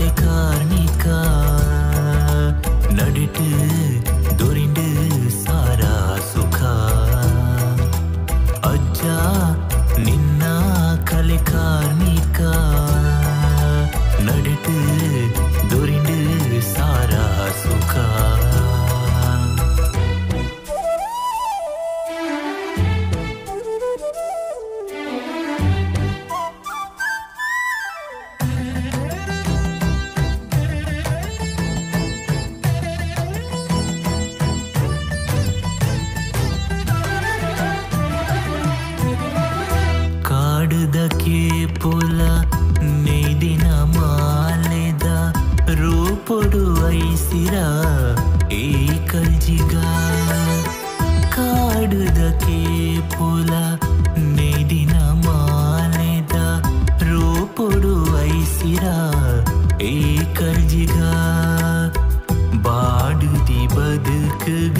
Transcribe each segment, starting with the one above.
ಕಲೆ ಕಾರ್ಣಿಕ ನಡಿಟು ದೊರಿಂಡು ಸಾರಾ ಸುಖ ಅಜ್ಜ ನಿನ್ನ ಕಲೆ ಕಾರ್ಣಿಕ ನಡಿಟು ದೊರಿಂಡು ಸಾರಾ ಸುಖ ಕಾಡುದಕ್ಕೆ ಪುಲ ನೇದಿನ ಮಾಲೆದ ರೂಪೊಡು ಐಸಿರ ಏ ಕಲ್ಜಿಗ ಕಾಡುದಕ್ಕೆ ಪುಲ ನೇದಿನ ಮಾಲೆದ ರೂಪೊಡು ಐಸಿರ ಏ ಕಲ್ಜಿಗ ಬಾಡುದಿ ಬದುಕುಗ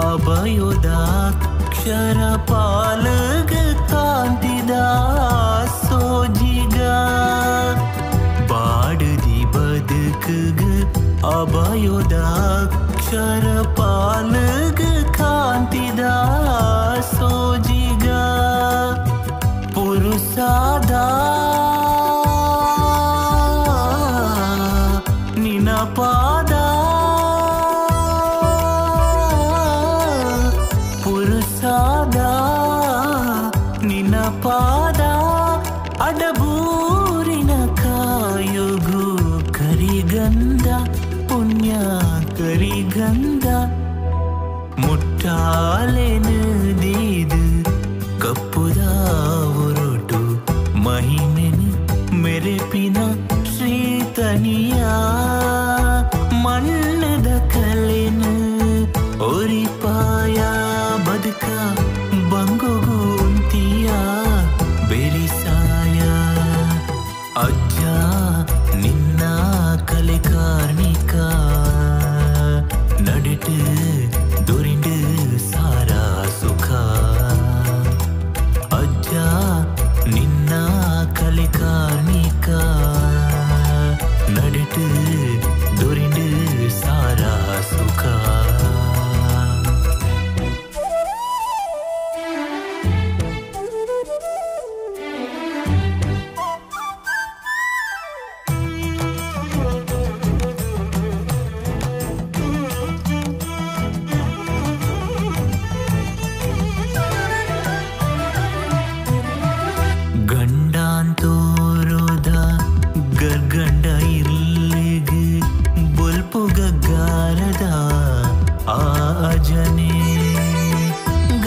ಅಭಯೋದಾಕ್ಷರ ಪಾಲಗ ಕಾಂತಿದ ಸೋಜಿಗ ಬಾಡುದಿ ಬದುಕುಗ ಅಭಯೋದಾಕ್ಷರ ಪಾಲಗ ಕಾಂತಿದ ಸೋಜಿಗ ಪುರುಷಾದ ನಿನಪಾದ ಪುರುಷಾದ ನಿನಪಾದ ಅಡಬೂರಿನ ಕಾಯುಗು ಕರಿಗಂಧ ಪುಣ್ಯ ಕರಿಗಂಧ ಮುಟ್ಟಾಲೆನು ದೀದು ಕಪ್ಪುದ ಹೊರಟು ಮಹಿಮೆನು ಮೆರೆಪಿನ ಶ್ರೀತನಿಯ ಮಣ್ಣದ ಕಲೆನು ಒರಿಪಾಯ ಬದುಕ ಬಂಗುಗುಂತಿಯ ಬೆರಿಸಾಯ ಅಜ್ಜ ನಿನ್ನ ಕಲೆ ಕಾರ್ಣಿಕ ನಡಿಟು ದೊರಿಂಡು ಸಾರಾ ಸುಖ ಅಜ್ಜ ನಿನ್ನ ಕಲೆ ಕಾರ್ಣಿಕ ನಡಿಟು ದೊರಿಂಡು ಸಾರಾ ಸುಖ ಗಂಡಾಂತೋರೋದ ಗರ್ಗಂಡ ಇರ್ಲಿಗ ಬೊಲ್ಪು ಗಗ್ಗಾರದ ಆ ಅಜನೆ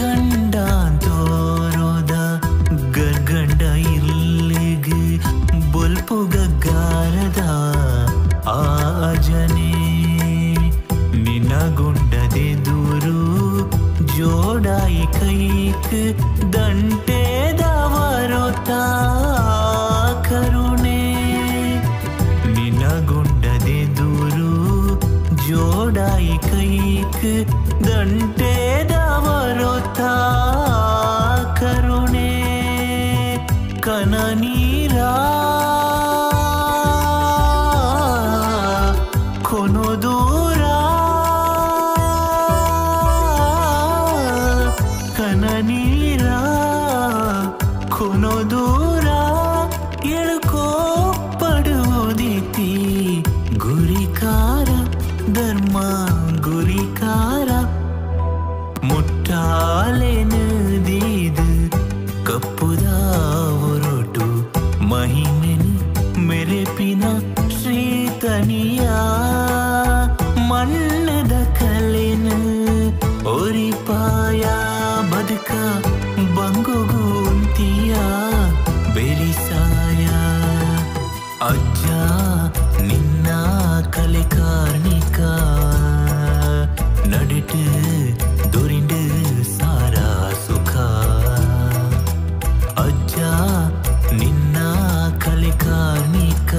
ಗಂಡಾಂತೋರೋದ ಗರ್ಗಂಡ ಇರ್ಲಿಗ ಬೊಲ್ಪು ಗಗ್ಗಾರದ ಆ ಅಜನೆ ನಿನಗುಂಡದೆ ದೂರು ಜೋಡಾಯಿ ಕೈಕ್ ದಂಟೆದವರೊತ್ತ ಕರುಣೆ ನಿನಗುಂಡದೆ ದೂರು ಜೋಡಾಯಿ ಕೈಕ್ ದಂಟೆದವರೊತ್ತ ಕರುಣೆ ಕನನೀರ ಕೊನೊದೂರ ಕನನೀರ ಕೊನೊದೂರ ಎಳ್ಕೋಪಡುವುದಿತಿ ಗುರಿಕಾರ ಧರ್ಮ ಗುರಿಕಾರ ಮುಟ್ಟಾಲೆನು ದೀದು ಕಪ್ಪುದ ಹೊರಟು ಮಹಿಮೆನು ಮೆರೆಪಿನ ಶ್ರೀತನಿಯ ಮಣ್ಣದ ಕಲೆನು ಒರಿಪಾಯ ಬದುಕ ಬಂಗುಗುಂತಿಯ ಬೆರಿಸಾಯ ಅಜ್ಜ ನಿನ್ನ ಕಲೆ ಕಾರ್ಣಿಕ ನಡಿಟು ದೊರಿಂಡು ಸಾರಾ ಸುಖ ಅಜ್ಜ ನಿನ್ನ ಕಲೆ ಕಾರ್ಣಿಕ